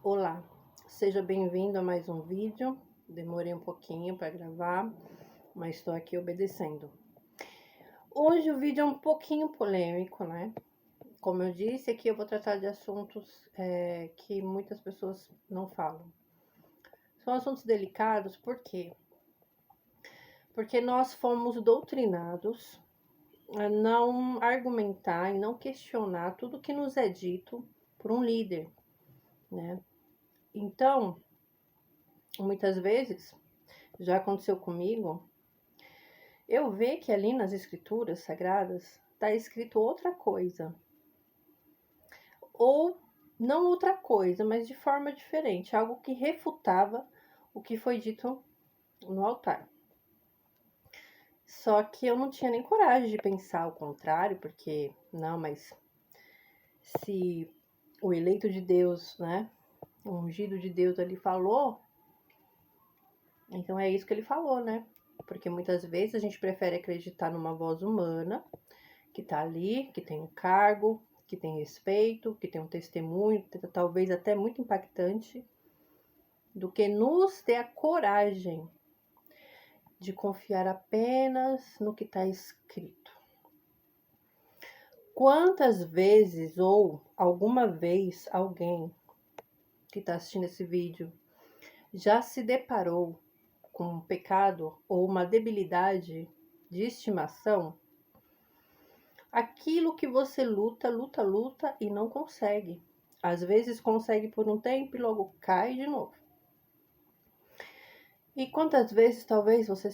Olá, seja bem-vindo a mais um vídeo. Demorei um pouquinho para gravar, mas estou aqui obedecendo. Hoje o vídeo é um pouquinho polêmico, né? Como eu disse, aqui eu vou tratar de assuntos que muitas pessoas não falam. São assuntos delicados, por quê? Porque nós fomos doutrinados a não argumentar e não questionar tudo que nos é dito por um líder, né? Então, muitas vezes, já aconteceu comigo, eu vejo que ali nas escrituras sagradas está escrito outra coisa. Ou não outra coisa, mas de forma diferente. Algo que refutava o que foi dito no altar. Só que eu não tinha nem coragem de pensar o contrário, porque, não, mas se o eleito de Deus, né, o ungido de Deus ali falou, então é isso que ele falou, né? Porque muitas vezes a gente prefere acreditar numa voz humana, que tá ali, que tem um cargo, que tem respeito, que tem um testemunho, talvez até muito impactante, do que nos ter a coragem de confiar apenas no que está escrito. Quantas vezes ou alguma vez alguém que está assistindo esse vídeo já se deparou com um pecado ou uma debilidade de estimação? Aquilo que você luta e não consegue. Às vezes consegue por um tempo e logo cai de novo. E quantas vezes talvez você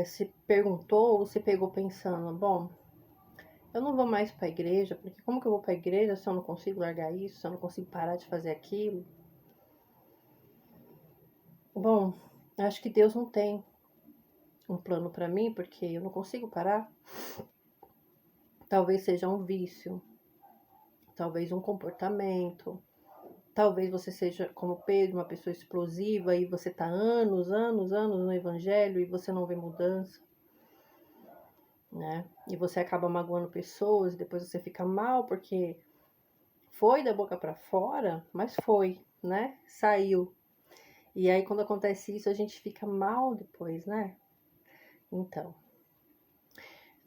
se perguntou ou se pegou pensando, bom, eu não vou mais para a igreja, porque como que eu vou para a igreja se eu não consigo largar isso, se eu não consigo parar de fazer aquilo? Bom, acho que Deus não tem um plano para mim, porque eu não consigo parar. Talvez seja um vício, talvez um comportamento, talvez você seja como Pedro, uma pessoa explosiva e você tá anos no evangelho e você não vê mudança, né? E você acaba magoando pessoas e depois você fica mal porque foi da boca para fora, mas foi, né? Saiu. E aí quando acontece isso a gente fica mal depois, né? Então,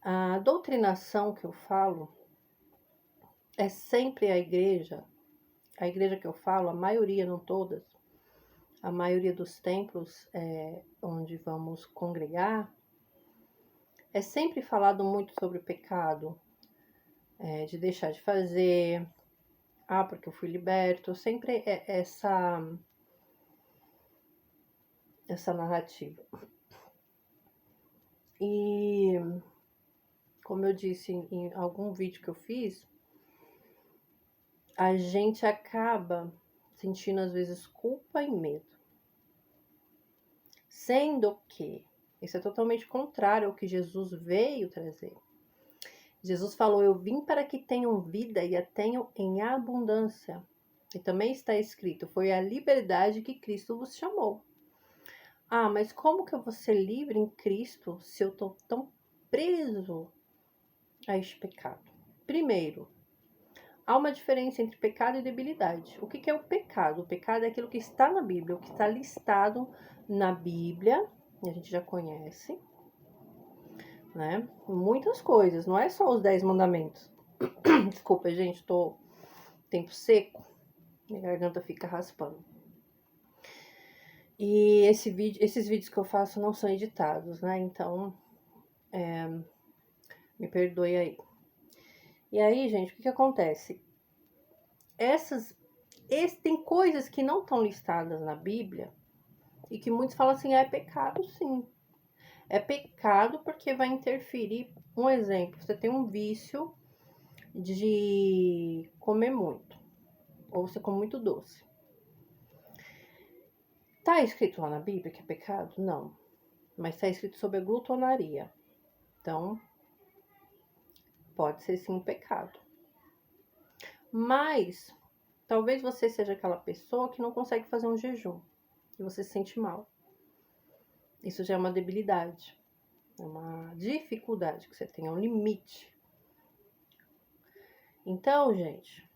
a doutrinação que eu falo é sempre a igreja que eu falo, a maioria, não todas, a maioria dos templos onde vamos congregar, é sempre falado muito sobre o pecado, de deixar de fazer, porque eu fui liberto, sempre é essa narrativa. E, como eu disse em algum vídeo que eu fiz, a gente acaba sentindo às vezes culpa e medo. Sendo que isso é totalmente contrário ao que Jesus veio trazer. Jesus falou, eu vim para que tenham vida e a tenham em abundância. E também está escrito, foi a liberdade que Cristo vos chamou. Mas como que eu vou ser livre em Cristo se eu estou tão preso a este pecado? Primeiro, há uma diferença entre pecado e debilidade. O que é o pecado? O pecado é aquilo que está na Bíblia, o que está listado na Bíblia, a gente já conhece, né? Muitas coisas, não é só os 10 mandamentos. Desculpa, gente, tô tempo seco, minha garganta fica raspando. E esses vídeos que eu faço não são editados, né? Então, me perdoe aí. E aí, gente, o que acontece? Tem coisas que não estão listadas na Bíblia e que muitos falam assim, é pecado sim. É pecado porque vai interferir. Um exemplo, você tem um vício de comer muito, ou você come muito doce. Tá escrito lá na Bíblia que é pecado? Não. Mas tá escrito sobre a glutonaria. Então, pode ser sim um pecado. Mas, talvez você seja aquela pessoa que não consegue fazer um jejum. E você se sente mal. Isso já é uma debilidade. É uma dificuldade que você tem, é um limite. Então, gente,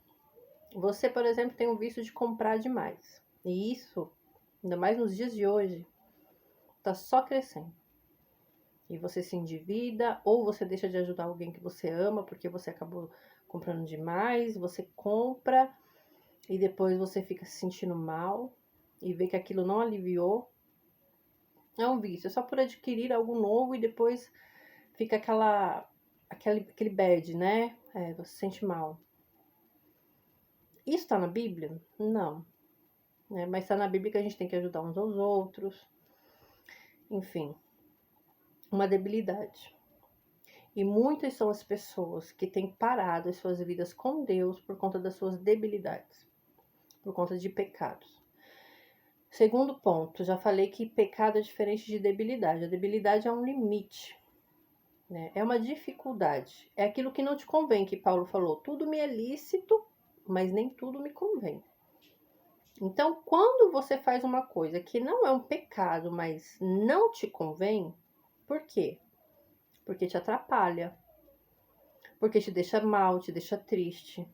Você, por exemplo, tem o vício de comprar demais. E isso, ainda mais nos dias de hoje, tá só crescendo. E você se endivida, ou você deixa de ajudar alguém que você ama, porque você acabou comprando demais, você compra e depois você fica se sentindo mal e vê que aquilo não aliviou. É um vício, é só por adquirir algo novo e depois fica aquele bad, né? Você se sente mal. Isso está na Bíblia? Não. Mas está na Bíblia que a gente tem que ajudar uns aos outros. Enfim, uma debilidade. E muitas são as pessoas que têm parado as suas vidas com Deus por conta das suas debilidades, por conta de pecados. Segundo ponto, já falei que pecado é diferente de debilidade. A debilidade é um limite, né? É uma dificuldade. É aquilo que não te convém, que Paulo falou. Tudo me é lícito, mas nem tudo me convém. Então, quando você faz uma coisa que não é um pecado, mas não te convém, por quê? Porque te atrapalha, porque te deixa mal, te deixa triste.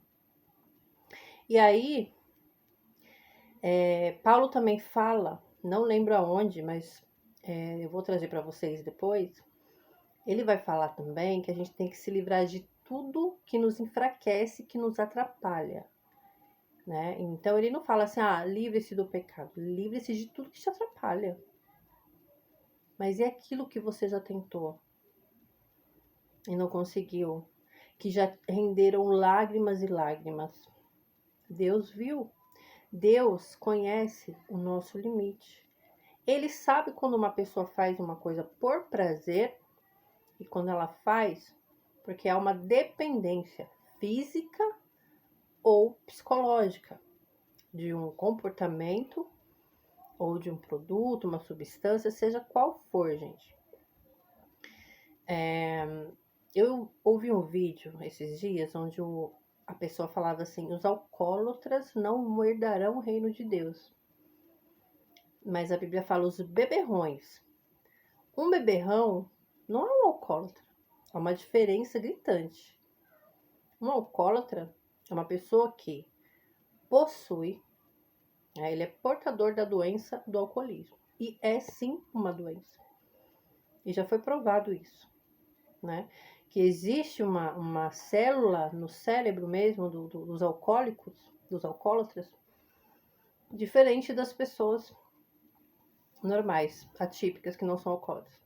E aí, Paulo também fala, não lembro aonde, mas eu vou trazer para vocês depois. Ele vai falar também que a gente tem que se livrar de tudo que nos enfraquece, que nos atrapalha, né? Então ele não fala assim, livre-se do pecado, livre-se de tudo que te atrapalha. Mas é aquilo que você já tentou e não conseguiu, que já renderam lágrimas e lágrimas. Deus viu, Deus conhece o nosso limite. Ele sabe quando uma pessoa faz uma coisa por prazer e quando ela faz porque há uma dependência física ou psicológica de um comportamento ou de um produto, uma substância, seja qual for, gente. Eu ouvi um vídeo esses dias onde a pessoa falava assim, os alcoólatras não herdarão o reino de Deus. Mas a Bíblia fala os beberrões. Um beberrão não é um alcoólatra. Há uma diferença gritante. Um alcoólatra é uma pessoa que possui, ele é portador da doença do alcoolismo. E é sim uma doença. E já foi provado isso, né? Que existe uma célula no cérebro mesmo dos alcoólicos, dos alcoólatras, diferente das pessoas normais, atípicas, que não são alcoólatras.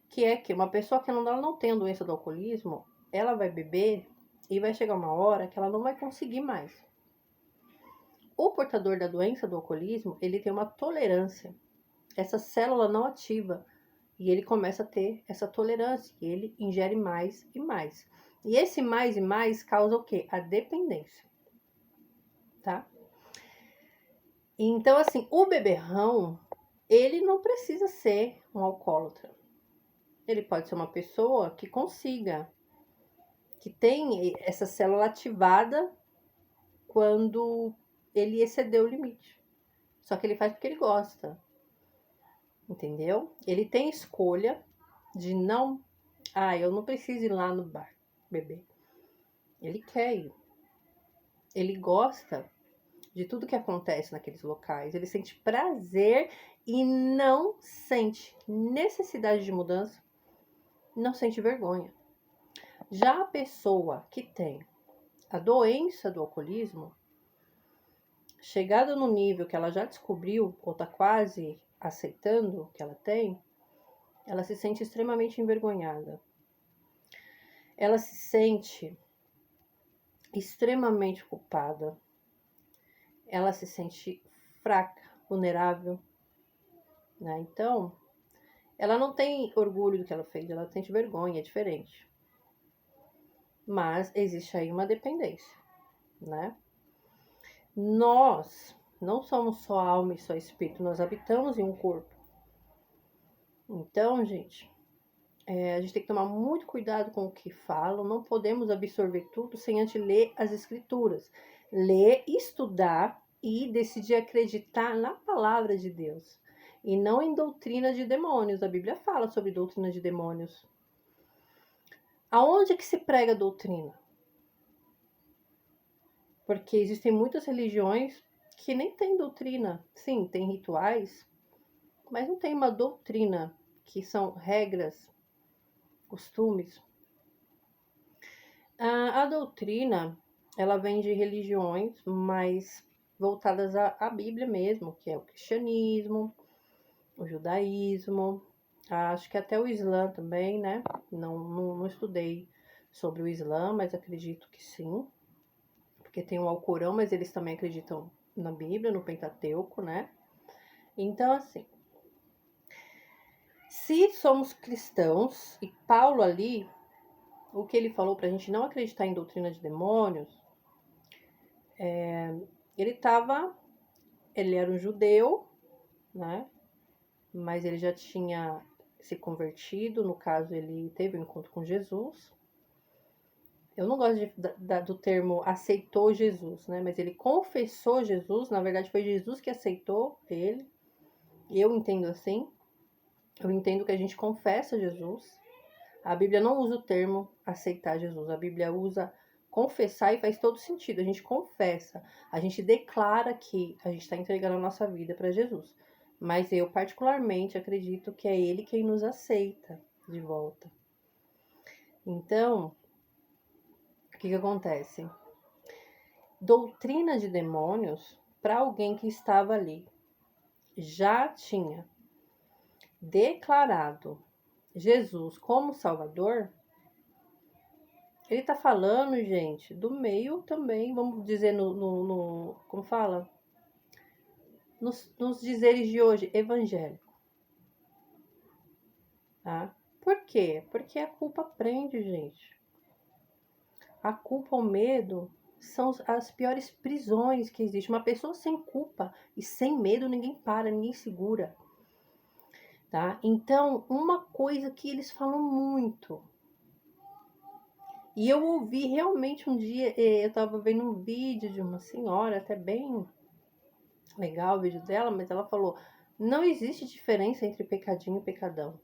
Que é que uma pessoa que ela não tem a doença do alcoolismo, ela vai beber e vai chegar uma hora que ela não vai conseguir mais. O portador da doença do alcoolismo, ele tem uma tolerância. Essa célula não ativa. E ele começa a ter essa tolerância. E ele ingere mais e mais. E esse mais e mais causa o quê? A dependência. Tá? Então, assim, o beberrão, ele não precisa ser um alcoólatra. Ele pode ser uma pessoa que consiga, que tem essa célula ativada quando ele excedeu o limite. Só que ele faz porque ele gosta. Entendeu? Ele tem escolha de não... eu não preciso ir lá no bar beber. Ele quer ir. Ele gosta de tudo que acontece naqueles locais. Ele sente prazer e não sente necessidade de mudança. Não sente vergonha. Já a pessoa que tem a doença do alcoolismo, chegada no nível que ela já descobriu ou está quase aceitando que ela tem, ela se sente extremamente envergonhada. Ela se sente extremamente culpada. Ela se sente fraca, vulnerável, né? Então, ela não tem orgulho do que ela fez, ela sente vergonha, é diferente. Mas existe aí uma dependência, né? Nós não somos só alma e só espírito, nós habitamos em um corpo. Então, gente, a gente tem que tomar muito cuidado com o que falam, não podemos absorver tudo sem antes ler as escrituras. Ler, estudar e decidir acreditar na palavra de Deus. E não em doutrina de demônios. A Bíblia fala sobre doutrina de demônios. Aonde que se prega doutrina? Porque existem muitas religiões que nem têm doutrina. Sim, tem rituais, mas não tem uma doutrina, que são regras, costumes. A doutrina, ela vem de religiões mais voltadas à Bíblia mesmo, que é o cristianismo, o judaísmo, acho que até o Islã também, né? Não estudei sobre o Islã, mas acredito que sim, porque tem o Alcorão, mas eles também acreditam na Bíblia, no Pentateuco, né? Então, assim, se somos cristãos, e Paulo ali, o que ele falou pra gente não acreditar em doutrina de demônios, ele era um judeu, né? Mas ele já tinha se convertido, no caso, ele teve um encontro com Jesus. Eu não gosto do termo aceitou Jesus, né? Mas ele confessou Jesus, na verdade foi Jesus que aceitou ele. Eu entendo assim. Eu entendo que a gente confessa Jesus. A Bíblia não usa o termo aceitar Jesus. A Bíblia usa confessar e faz todo sentido. A gente confessa, a gente declara que a gente está entregando a nossa vida para Jesus. Mas eu particularmente acredito que é Ele quem nos aceita de volta. Então, o que acontece? Doutrina de demônios, para alguém que estava ali, já tinha declarado Jesus como Salvador, ele tá falando, gente, do meio também, vamos dizer, como fala? Nos dizeres de hoje, evangélico. Tá? Por quê? Porque a culpa prende, gente. A culpa, o medo, são as piores prisões que existem. Uma pessoa sem culpa e sem medo, ninguém para, ninguém segura. Tá? Então, uma coisa que eles falam muito, e eu ouvi realmente um dia, eu estava vendo um vídeo de uma senhora, até bem legal o vídeo dela, mas ela falou, não existe diferença entre pecadinho e pecadão.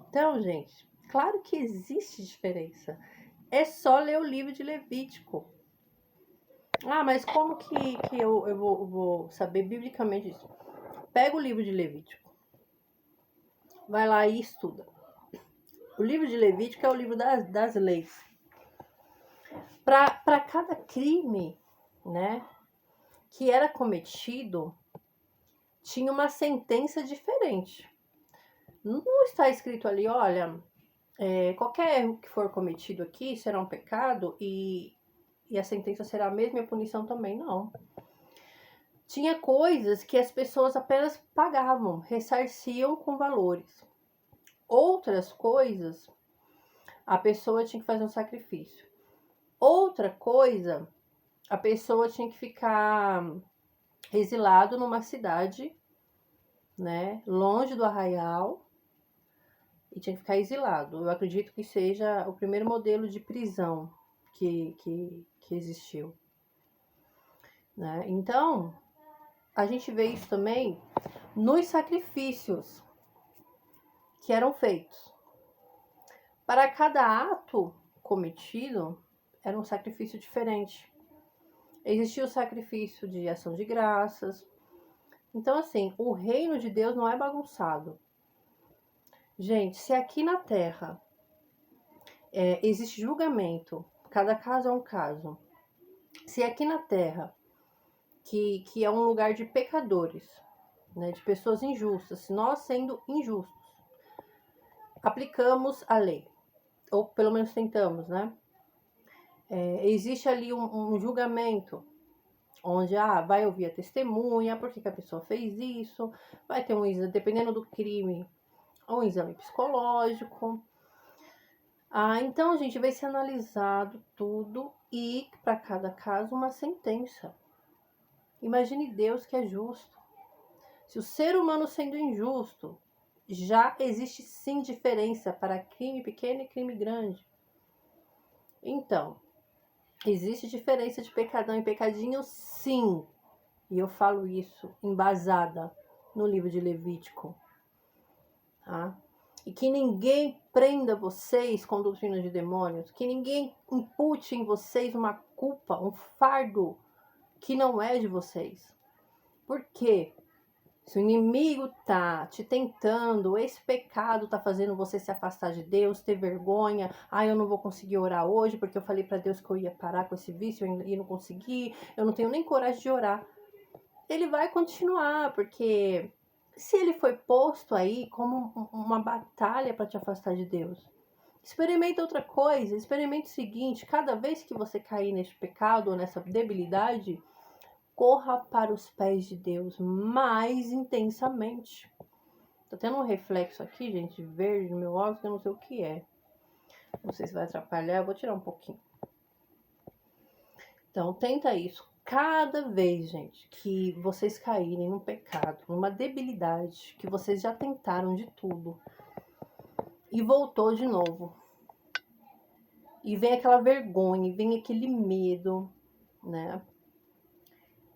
Então, gente, claro que existe diferença. É só ler o livro de Levítico. Ah, mas como que eu vou saber biblicamente isso? Pega o livro de Levítico. Vai lá e estuda. O livro de Levítico é o livro das leis. Para cada crime, né, que era cometido, tinha uma sentença diferente. Não está escrito ali, olha, qualquer erro que for cometido aqui será um pecado e a sentença será a mesma e a punição também, não. Tinha coisas que as pessoas apenas pagavam, ressarciam com valores. Outras coisas, a pessoa tinha que fazer um sacrifício. Outra coisa, a pessoa tinha que ficar exilado numa cidade, né, longe do arraial, e tinha que ficar exilado. Eu acredito que seja o primeiro modelo de prisão que existiu, né? Então, a gente vê isso também nos sacrifícios que eram feitos. Para cada ato cometido, era um sacrifício diferente. Existia o sacrifício de ação de graças. Então, assim, o reino de Deus não é bagunçado. Gente, se aqui na Terra existe julgamento, cada caso é um caso. Se aqui na Terra, que é um lugar de pecadores, né, de pessoas injustas, se nós sendo injustos, aplicamos a lei, ou pelo menos tentamos, né? Existe ali um julgamento, onde vai ouvir a testemunha, por que a pessoa fez isso, vai ter um exame, dependendo do crime, um exame psicológico. Então, gente, vai ser analisado tudo e para cada caso uma sentença. Imagine Deus que é justo. Se o ser humano sendo injusto, já existe sim diferença para crime pequeno e crime grande. Então, existe diferença de pecadão e pecadinho, sim. E eu falo isso embasada no livro de Levítico. Tá? E que ninguém prenda vocês com doutrina de demônios, que ninguém impute em vocês uma culpa, um fardo que não é de vocês. Por quê? Se o inimigo tá te tentando, esse pecado tá fazendo você se afastar de Deus, ter vergonha. Eu não vou conseguir orar hoje porque eu falei para Deus que eu ia parar com esse vício e não consegui. Eu não tenho nem coragem de orar. Ele vai continuar, porque se ele foi posto aí como uma batalha para te afastar de Deus, experimenta outra coisa. Experimenta o seguinte: cada vez que você cair nesse pecado ou nessa debilidade, corra para os pés de Deus mais intensamente. Tá tendo um reflexo aqui, gente, verde no meu óculos, que eu não sei o que é. Não sei se vai atrapalhar, eu vou tirar um pouquinho. Então, tenta isso. Cada vez, gente, que vocês caírem num pecado, numa debilidade, que vocês já tentaram de tudo e voltou de novo, e vem aquela vergonha, e vem aquele medo, né?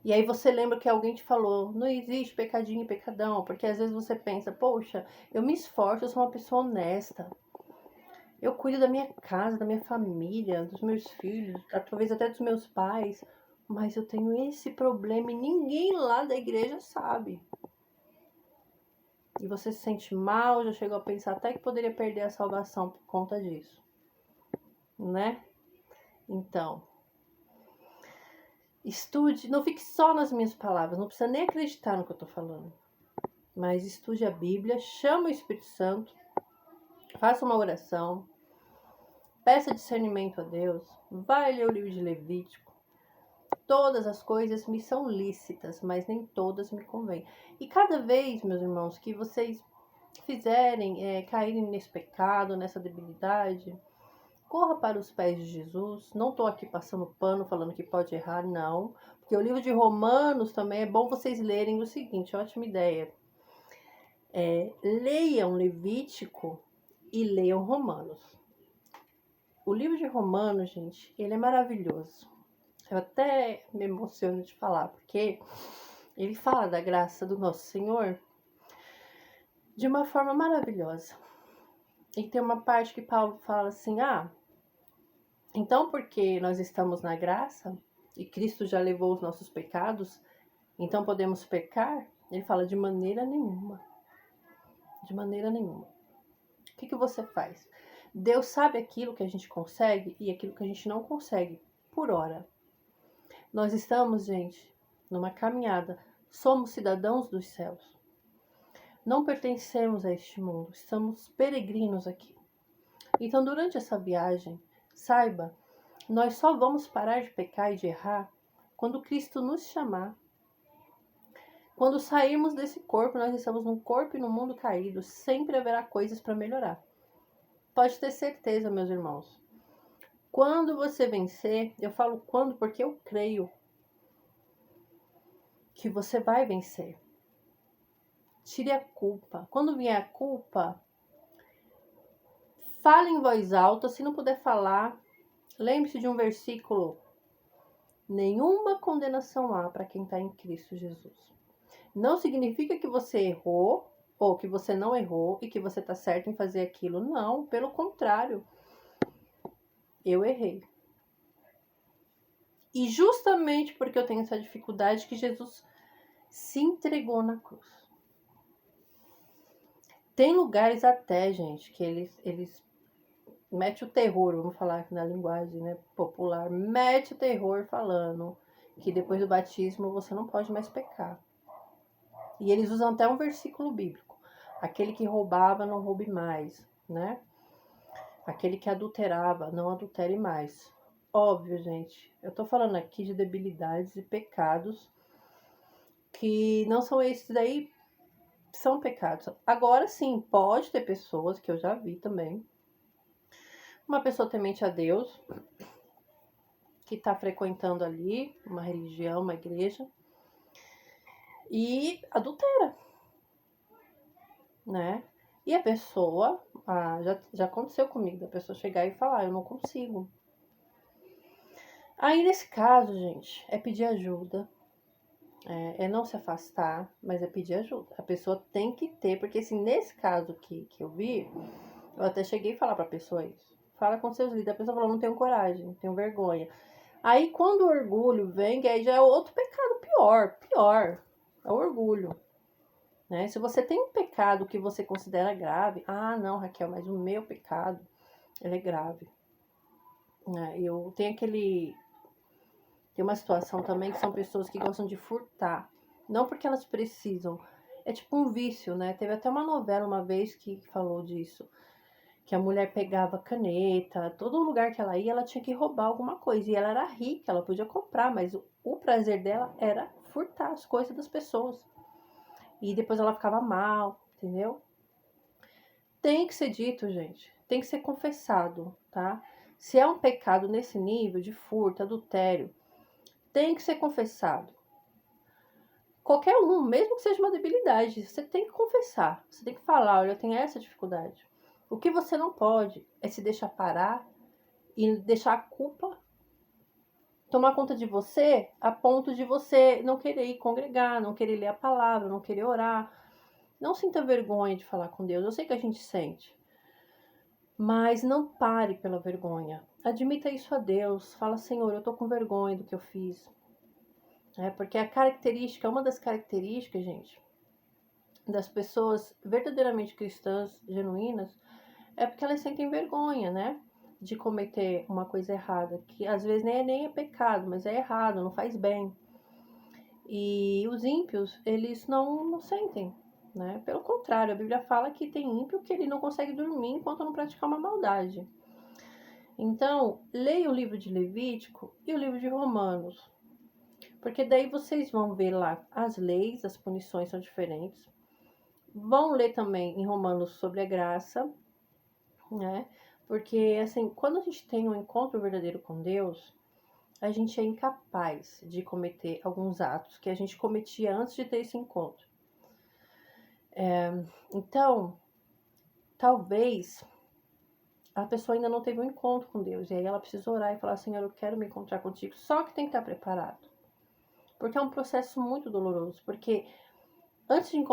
E aí você lembra que alguém te falou, não existe pecadinho e pecadão, porque às vezes você pensa, poxa, eu me esforço, eu sou uma pessoa honesta, eu cuido da minha casa, da minha família, dos meus filhos, talvez até dos meus pais, mas eu tenho esse problema e ninguém lá da igreja sabe. E você se sente mal, já chegou a pensar até que poderia perder a salvação por conta disso, né? Então, estude, não fique só nas minhas palavras, não precisa nem acreditar no que eu tô falando. Mas estude a Bíblia, chame o Espírito Santo, faça uma oração, peça discernimento a Deus, vai ler o livro de Levítico. Todas as coisas me são lícitas, mas nem todas me convêm. E cada vez, meus irmãos, que vocês caírem nesse pecado, nessa debilidade, corra para os pés de Jesus. Não estou aqui passando pano, falando que pode errar, não. Porque o livro de Romanos também é bom vocês lerem o seguinte, ótima ideia. Leiam Levítico e leiam Romanos. O livro de Romanos, gente, ele é maravilhoso. Eu até me emociono de falar, porque ele fala da graça do nosso Senhor de uma forma maravilhosa. E tem uma parte que Paulo fala assim, então porque nós estamos na graça e Cristo já levou os nossos pecados, então podemos pecar? Ele fala de maneira nenhuma. De maneira nenhuma. O que você faz? Deus sabe aquilo que a gente consegue e aquilo que a gente não consegue, por hora. Nós estamos, gente, numa caminhada. Somos cidadãos dos céus. Não pertencemos a este mundo. Estamos peregrinos aqui. Então, durante essa viagem, saiba, nós só vamos parar de pecar e de errar quando Cristo nos chamar. Quando sairmos desse corpo, nós estamos num corpo e num mundo caído. Sempre haverá coisas para melhorar. Pode ter certeza, meus irmãos. Quando você vencer, eu falo quando porque eu creio que você vai vencer. Tire a culpa. Quando vier a culpa, fale em voz alta. Se não puder falar, lembre-se de um versículo. Nenhuma condenação há para quem está em Cristo Jesus. Não significa que você errou ou que você não errou e que você está certo em fazer aquilo. Não, pelo contrário. Eu errei. E justamente porque eu tenho essa dificuldade que Jesus se entregou na cruz. Tem lugares até, gente, que eles metem o terror, vamos falar aqui na linguagem, né, popular, mete o terror falando que depois do batismo você não pode mais pecar. E eles usam até um versículo bíblico. Aquele que roubava, não roube mais, né? Aquele que adulterava, não adultere mais. Óbvio, gente, eu tô falando aqui de debilidades e pecados que não são esses daí, são pecados. Agora sim, pode ter pessoas, que eu já vi também, uma pessoa temente a Deus, que tá frequentando ali uma religião, uma igreja, e adultera, né? E a pessoa, já aconteceu comigo, da pessoa chegar e falar, eu não consigo. Aí nesse caso, gente, é pedir ajuda, É não se afastar, mas é pedir ajuda. A pessoa tem que ter, porque assim, nesse caso que eu vi, eu até cheguei a falar pra pessoa isso. Fala com seus líderes. A pessoa falou, não tenho coragem, não tenho vergonha. Aí quando o orgulho vem, que aí já é outro pecado pior. É o orgulho. Né? Se você tem um pecado que você considera grave, ah, não, Raquel, mas o meu pecado, ele é grave. Eu tenho tem uma situação também que são pessoas que gostam de furtar. Não porque elas precisam. É tipo um vício, né? Teve até uma novela uma vez que falou disso. Que a mulher pegava caneta, todo lugar que ela ia, ela tinha que roubar alguma coisa. E ela era rica, ela podia comprar, mas o prazer dela era furtar as coisas das pessoas. E depois ela ficava mal, entendeu? Tem que ser dito, gente. Tem que ser confessado, tá? Se é um pecado nesse nível de furto, adultério, tem que ser confessado. Qualquer um, mesmo que seja uma debilidade, você tem que confessar. Você tem que falar, olha, eu tenho essa dificuldade. O que você não pode é se deixar parar e deixar a culpa tomar conta de você a ponto de você não querer ir congregar, não querer ler a palavra, não querer orar. Não sinta vergonha de falar com Deus. Eu sei que a gente sente. Mas não pare pela vergonha. Admita isso a Deus. Fala, Senhor, eu tô com vergonha do que eu fiz. Porque a característica, uma das características, gente, das pessoas verdadeiramente cristãs, genuínas, é porque elas sentem vergonha, né? De cometer uma coisa errada, que às vezes nem é pecado, mas é errado, não faz bem. E os ímpios, eles não sentem, né? Pelo contrário, a Bíblia fala que tem ímpio que ele não consegue dormir enquanto não praticar uma maldade. Então, leia o livro de Levítico e o livro de Romanos, porque daí vocês vão ver lá as leis, as punições são diferentes. Vão ler também em Romanos sobre a graça, né? Porque, assim, quando a gente tem um encontro verdadeiro com Deus, a gente é incapaz de cometer alguns atos que a gente cometia antes de ter esse encontro. Então, talvez a pessoa ainda não teve um encontro com Deus, e aí ela precisa orar e falar, Senhor, eu quero me encontrar contigo, só que tem que estar preparado. Porque é um processo muito doloroso, porque antes de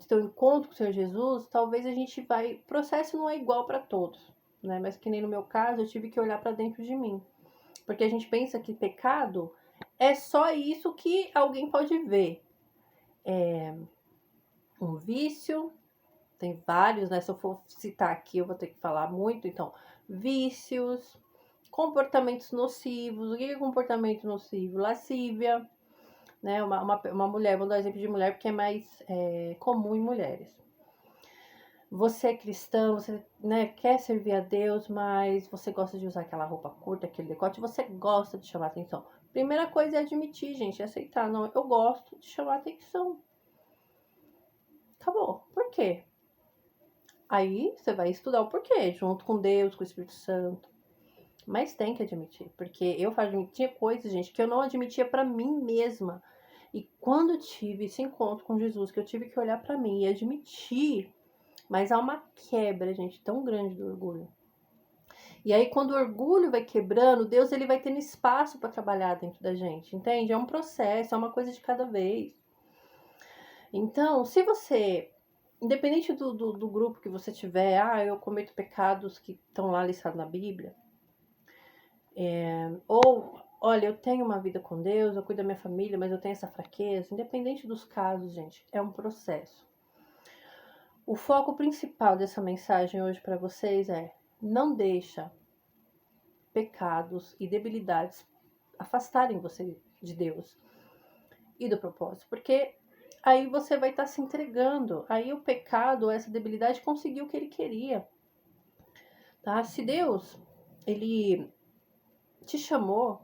ter um encontro com o Senhor Jesus, talvez a gente vai, o processo não é igual para todos, né? Mas que nem no meu caso, eu tive que olhar para dentro de mim. Porque a gente pensa que pecado é só isso que alguém pode ver. É um vício, tem vários, né? Se eu for citar aqui, eu vou ter que falar muito. Então, vícios, comportamentos nocivos. O que é comportamento nocivo? Lascívia, né? Uma mulher, vou dar exemplo de mulher porque é mais comum em mulheres. Você é cristão, você, né, quer servir a Deus, mas você gosta de usar aquela roupa curta, aquele decote, você gosta de chamar atenção. Primeira coisa é admitir, gente, é aceitar. Não, eu gosto de chamar atenção. Acabou. Por quê? Aí você vai estudar o porquê, junto com Deus, com o Espírito Santo. Mas tem que admitir, porque eu admitia coisas, gente, que eu não admitia pra mim mesma. E quando eu tive esse encontro com Jesus, que eu tive que olhar pra mim e admitir, mas há uma quebra, gente, tão grande do orgulho. E aí, quando o orgulho vai quebrando, Deus ele vai tendo espaço para trabalhar dentro da gente, entende? É um processo, é uma coisa de cada vez. Então, se você, independente do grupo que você tiver, eu cometo pecados que estão lá listados na Bíblia, ou, olha, eu tenho uma vida com Deus, eu cuido da minha família, mas eu tenho essa fraqueza, independente dos casos, gente, é um processo. O foco principal dessa mensagem hoje para vocês é: não deixa pecados e debilidades afastarem você de Deus e do propósito, porque aí você vai estar se entregando, aí o pecado, essa debilidade conseguiu o que ele queria, tá? Se Deus, ele te chamou,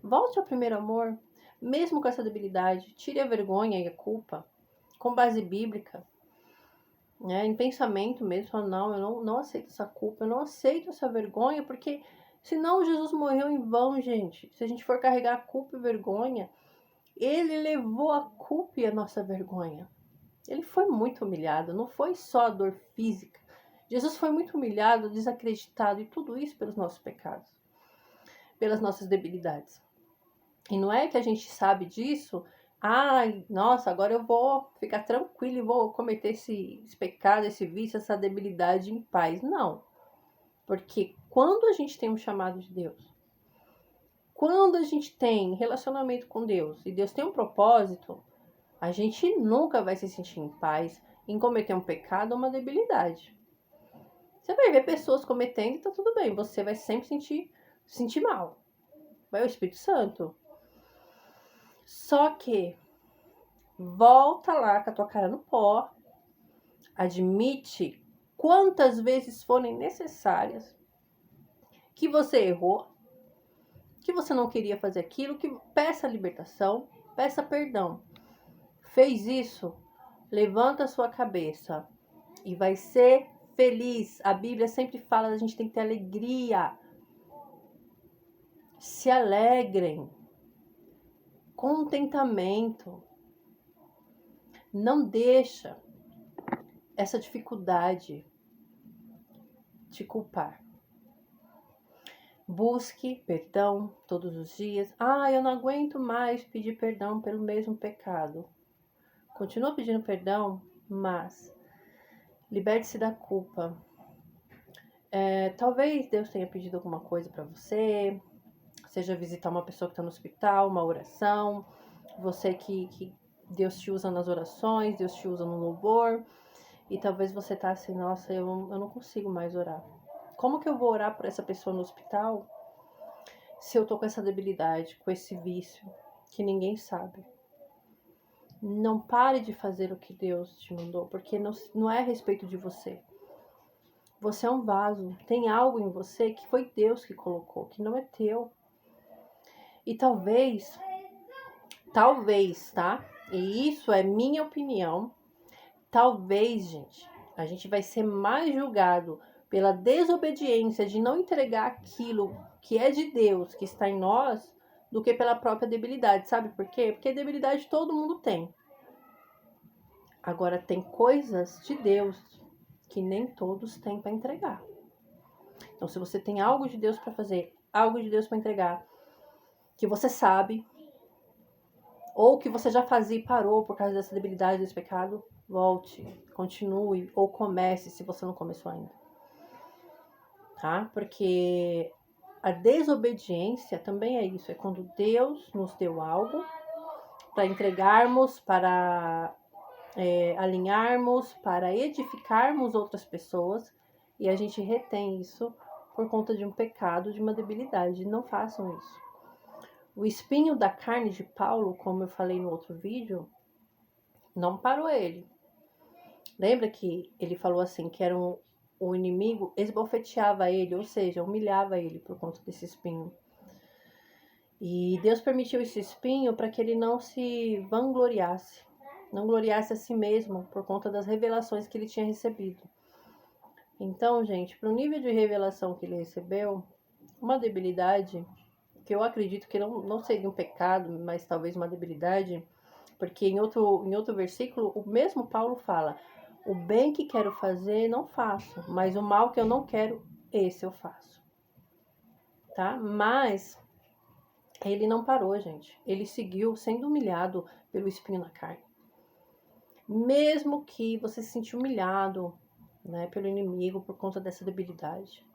volte ao primeiro amor, mesmo com essa debilidade, tire a vergonha e a culpa, com base bíblica, né? Em pensamento mesmo, fala, não, eu não aceito essa culpa, eu não aceito essa vergonha, porque senão Jesus morreu em vão, gente. Se a gente for carregar a culpa e vergonha, ele levou a culpa e a nossa vergonha. Ele foi muito humilhado, não foi só a dor física. Jesus foi muito humilhado, desacreditado, e tudo isso pelos nossos pecados, pelas nossas debilidades. E não é que a gente sabe disso, ai, nossa, agora eu vou ficar tranquilo e vou cometer esse pecado, esse vício, essa debilidade em paz. Não. Porque quando a gente tem um chamado de Deus, quando a gente tem relacionamento com Deus e Deus tem um propósito, a gente nunca vai se sentir em paz em cometer um pecado ou uma debilidade. Você vai ver pessoas cometendo e tá tudo bem, você vai sempre sentir mal. Vai o Espírito Santo. Só que volta lá com a tua cara no pó, admite quantas vezes forem necessárias que você errou, que você não queria fazer aquilo, que peça libertação, peça perdão. Fez isso, levanta a sua cabeça e vai ser feliz. A Bíblia sempre fala que a gente tem que ter alegria. Se alegrem. Contentamento. Não deixa essa dificuldade te culpar. Busque perdão todos os dias. Ah, eu não aguento mais pedir perdão pelo mesmo pecado. Continua pedindo perdão, mas liberte-se da culpa. Talvez Deus tenha pedido alguma coisa para você, seja visitar uma pessoa que está no hospital, uma oração, você que Deus te usa nas orações, Deus te usa no louvor, e talvez você tá assim, nossa, eu não consigo mais orar. Como que eu vou orar por essa pessoa no hospital se eu tô com essa debilidade, com esse vício que ninguém sabe? Não pare de fazer o que Deus te mandou, porque não é a respeito de você. Você é um vaso, tem algo em você que foi Deus que colocou, que não é teu. E talvez, tá? E isso é minha opinião. Talvez, gente, a gente vai ser mais julgado pela desobediência de não entregar aquilo que é de Deus, que está em nós, do que pela própria debilidade. Sabe por quê? Porque debilidade todo mundo tem. Agora, tem coisas de Deus que nem todos têm para entregar. Então, se você tem algo de Deus para fazer, algo de Deus para entregar, que você sabe, ou que você já fazia e parou por causa dessa debilidade, desse pecado, volte, continue, ou comece se você não começou ainda. Tá? Porque a desobediência também é isso, é quando Deus nos deu algo para entregarmos, para alinharmos, para edificarmos outras pessoas, e a gente retém isso por conta de um pecado, de uma debilidade. Não façam isso. O espinho da carne de Paulo, como eu falei no outro vídeo, não parou ele. Lembra que ele falou assim, que era o inimigo esbofeteava ele, ou seja, humilhava ele por conta desse espinho. E Deus permitiu esse espinho para que ele não se vangloriasse, não gloriasse a si mesmo por conta das revelações que ele tinha recebido. Então, gente, para o nível de revelação que ele recebeu, uma debilidade, que eu acredito que não seria um pecado, mas talvez uma debilidade, porque em outro versículo, o mesmo Paulo fala: o bem que quero fazer, não faço, mas o mal que eu não quero, esse eu faço. Tá? Mas ele não parou, gente. Ele seguiu sendo humilhado pelo espinho na carne. Mesmo que você se sentir humilhado, né, pelo inimigo por conta dessa debilidade,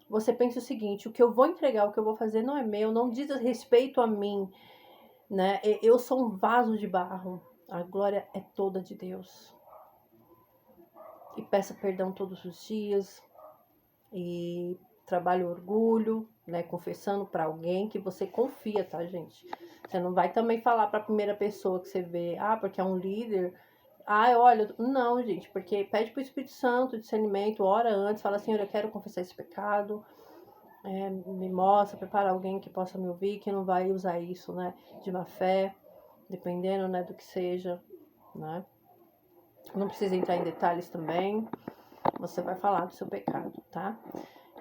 você pensa o seguinte: o que eu vou entregar, o que eu vou fazer não é meu, não diz respeito a mim, né? Eu sou um vaso de barro. A glória é toda de Deus. E peça perdão todos os dias. E trabalhe o orgulho, né? Confessando para alguém que você confia, tá, gente? Você não vai também falar para a primeira pessoa que você vê, porque é um líder. Olha, não, gente, porque pede pro Espírito Santo discernimento, ora antes, fala: Senhor, eu quero confessar esse pecado. Me mostra, prepara alguém que possa me ouvir, que não vai usar isso, né, de má fé, dependendo, né, do que seja, né. Não precisa entrar em detalhes também, você vai falar do seu pecado, tá?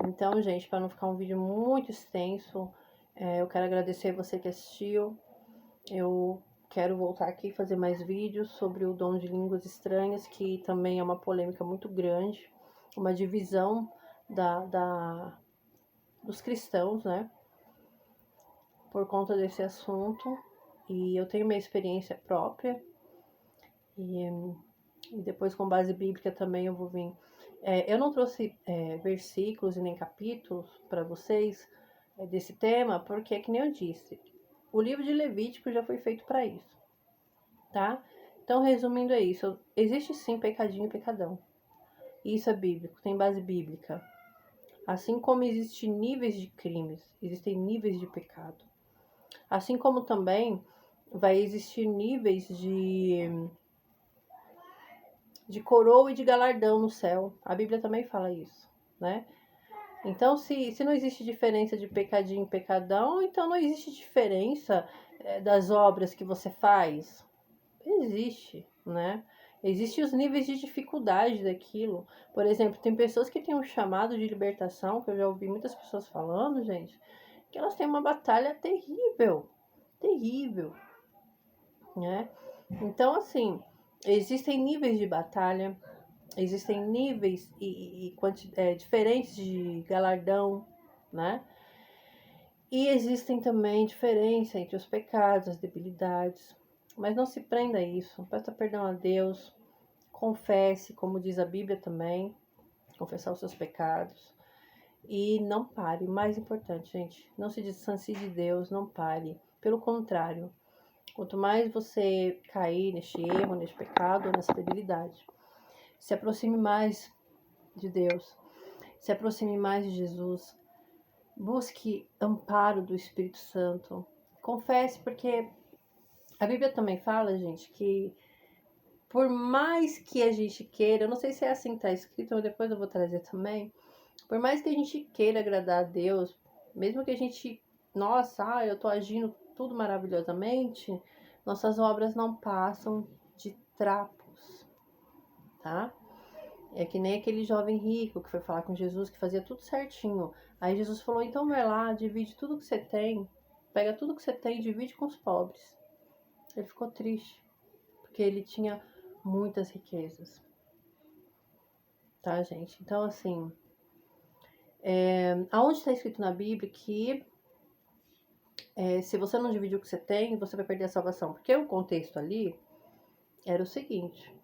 Então, gente, para não ficar um vídeo muito extenso, eu quero agradecer você que assistiu. Eu quero voltar aqui e fazer mais vídeos sobre o dom de línguas estranhas, que também é uma polêmica muito grande, uma divisão dos cristãos, né? por conta desse assunto. E eu tenho minha experiência própria. E depois, com base bíblica, também eu vou vir. Eu não trouxe versículos e nem capítulos para vocês desse tema, porque é que nem eu disse. O livro de Levítico já foi feito para isso, tá? Então, resumindo, é isso. Existe sim pecadinho e pecadão. Isso é bíblico, tem base bíblica. Assim como existem níveis de crimes, existem níveis de pecado. Assim como também vai existir níveis de coroa e de galardão no céu. A Bíblia também fala isso, né? Então, se não existe diferença de pecadinho e pecadão, então não existe diferença das obras que você faz. Existe, né? Existem os níveis de dificuldade daquilo. Por exemplo, tem pessoas que têm um chamado de libertação, que eu já ouvi muitas pessoas falando, gente, que elas têm uma batalha terrível, terrível, né? Então, assim, existem níveis de batalha, existem níveis diferentes de galardão, né? E existem também diferença entre os pecados, as debilidades. Mas não se prenda a isso. Peça perdão a Deus. Confesse, como diz a Bíblia também. Confessar os seus pecados. E não pare. O mais importante, gente, não se distancie de Deus. Não pare. Pelo contrário. Quanto mais você cair neste erro, neste pecado, nessa debilidade, se aproxime mais de Deus. Se aproxime mais de Jesus. Busque amparo do Espírito Santo. Confesse, porque a Bíblia também fala, gente, que por mais que a gente queira, eu não sei se é assim que está escrito, mas depois eu vou trazer também. Por mais que a gente queira agradar a Deus, mesmo que a gente, nossa, eu tô agindo tudo maravilhosamente, nossas obras não passam de trapos, tá? É que nem aquele jovem rico que foi falar com Jesus, que fazia tudo certinho. Aí Jesus falou, então vai lá, divide tudo que você tem, pega tudo que você tem e divide com os pobres. Ele ficou triste, porque ele tinha muitas riquezas. Tá, gente? Então, assim, aonde está escrito na Bíblia que se você não dividir o que você tem, você vai perder a salvação. Porque o contexto ali era o seguinte,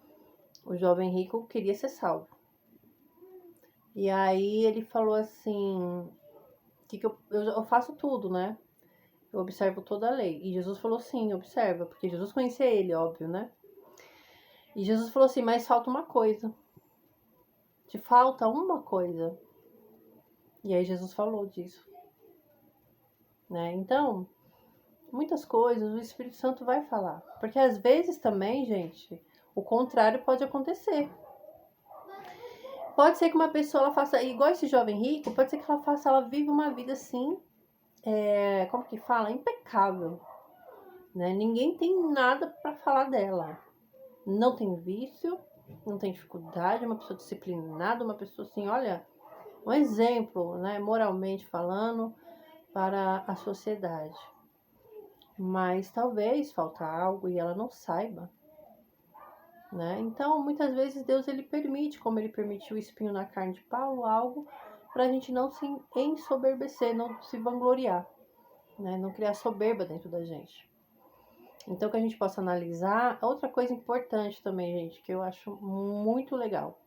o jovem rico queria ser salvo. E aí ele falou assim, que eu faço tudo, né? Eu observo toda a lei. E Jesus falou sim, observa, porque Jesus conhecia ele, óbvio, né? E Jesus falou assim, mas falta uma coisa. Te falta uma coisa. E aí Jesus falou disso, né? Então, muitas coisas o Espírito Santo vai falar. Porque às vezes também, gente, o contrário pode acontecer. Pode ser que uma pessoa ela faça, igual esse jovem rico, pode ser que ela vive uma vida assim, como que fala? Impecável, né? Ninguém tem nada para falar dela. Não tem vício, não tem dificuldade, é uma pessoa disciplinada, uma pessoa assim, olha, um exemplo, né, moralmente falando, para a sociedade. Mas talvez falta algo e ela não saiba, né? Então, muitas vezes Deus ele permite, como ele permitiu o espinho na carne de Paulo, algo para a gente não se ensoberbecer, não se vangloriar, né? Não criar soberba dentro da gente. Então, que a gente possa analisar. Outra coisa importante também, gente, que eu acho muito legal.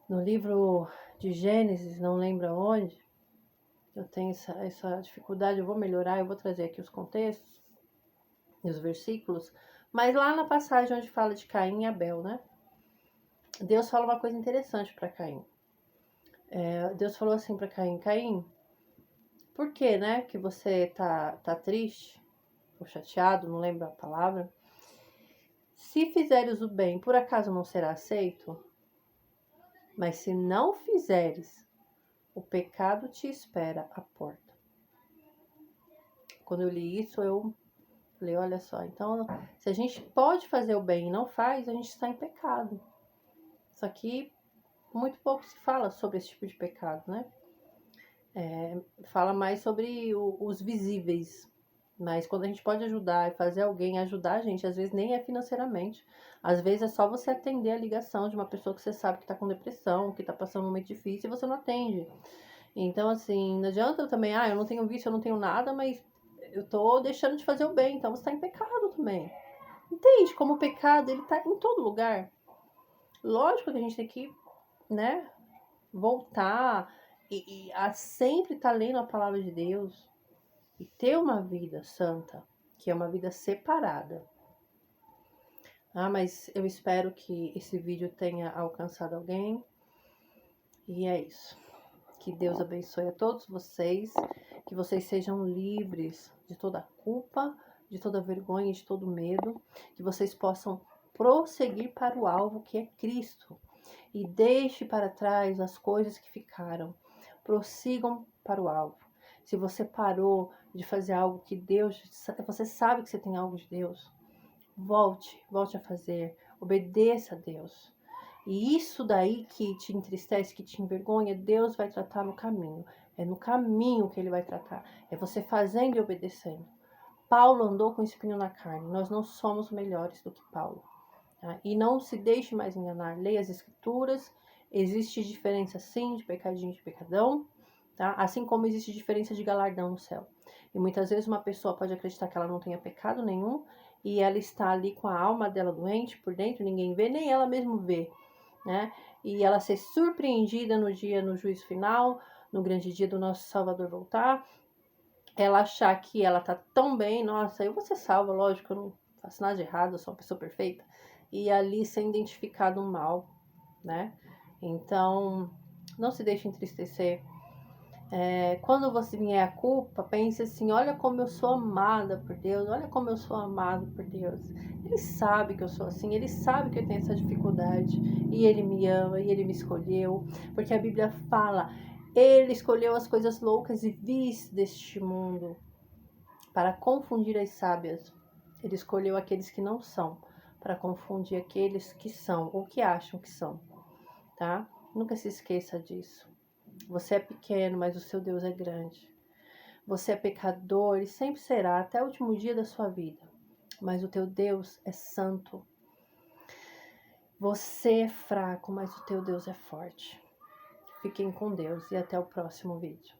No livro de Gênesis, não lembro onde, eu tenho essa dificuldade, eu vou melhorar, eu vou trazer aqui os contextos e os versículos. Mas lá na passagem onde fala de Caim e Abel, né? Deus fala uma coisa interessante para Caim. Deus falou assim para Caim, Caim, por que, né, que você tá triste ou chateado, não lembro a palavra? Se fizeres o bem, por acaso não será aceito? Mas se não fizeres, o pecado te espera à porta. Quando eu li isso, eu falei, olha só, então, se a gente pode fazer o bem e não faz, a gente está em pecado. Só que muito pouco se fala sobre esse tipo de pecado, né? Fala mais sobre os visíveis. Mas quando a gente pode ajudar e fazer alguém ajudar a gente, às vezes nem é financeiramente. Às vezes é só você atender a ligação de uma pessoa que você sabe que está com depressão, que está passando um momento difícil e você não atende. Então, assim, não adianta eu também, eu não tenho vício, eu não tenho nada, mas eu tô deixando de fazer o bem, então você tá em pecado também. Entende? Como o pecado, ele tá em todo lugar. Lógico que a gente tem que, né, voltar e a sempre estar lendo a palavra de Deus e ter uma vida santa, que é uma vida separada. Mas eu espero que esse vídeo tenha alcançado alguém. E é isso. Que Deus abençoe a todos vocês, que vocês sejam livres de toda culpa, de toda vergonha, de todo medo, que vocês possam prosseguir para o alvo que é Cristo. E deixe para trás as coisas que ficaram. Prossigam para o alvo. Se você parou de fazer algo que Deus, você sabe que você tem algo de Deus, volte a fazer, obedeça a Deus. E isso daí que te entristece, que te envergonha, Deus vai tratar no caminho. É no caminho que Ele vai tratar. É você fazendo e obedecendo. Paulo andou com espinho na carne. Nós não somos melhores do que Paulo. Tá? E não se deixe mais enganar. Leia as Escrituras. Existe diferença sim de pecadinho e de pecadão. Tá? Assim como existe diferença de galardão no céu. E muitas vezes uma pessoa pode acreditar que ela não tenha pecado nenhum e ela está ali com a alma dela doente por dentro, ninguém vê, nem ela mesma vê, né? E ela ser surpreendida no juízo final, no grande dia do nosso Salvador voltar, ela achar que ela tá tão bem, nossa, eu vou ser salva, lógico, eu não faço nada de errado, eu sou uma pessoa perfeita, e ali ser identificado um mal, né? Então, não se deixe entristecer. Quando você vier a culpa, pense assim, olha como eu sou amada por Deus, olha como eu sou amado por Deus. Ele sabe que eu sou assim, Ele sabe que eu tenho essa dificuldade, e Ele me ama, e Ele me escolheu, porque a Bíblia fala, Ele escolheu as coisas loucas e vis deste mundo, para confundir as sábias. Ele escolheu aqueles que não são, para confundir aqueles que são, ou que acham que são, tá? Nunca se esqueça disso. Você é pequeno, mas o seu Deus é grande. Você é pecador e sempre será até o último dia da sua vida. Mas o teu Deus é santo. Você é fraco, mas o teu Deus é forte. Fiquem com Deus e até o próximo vídeo.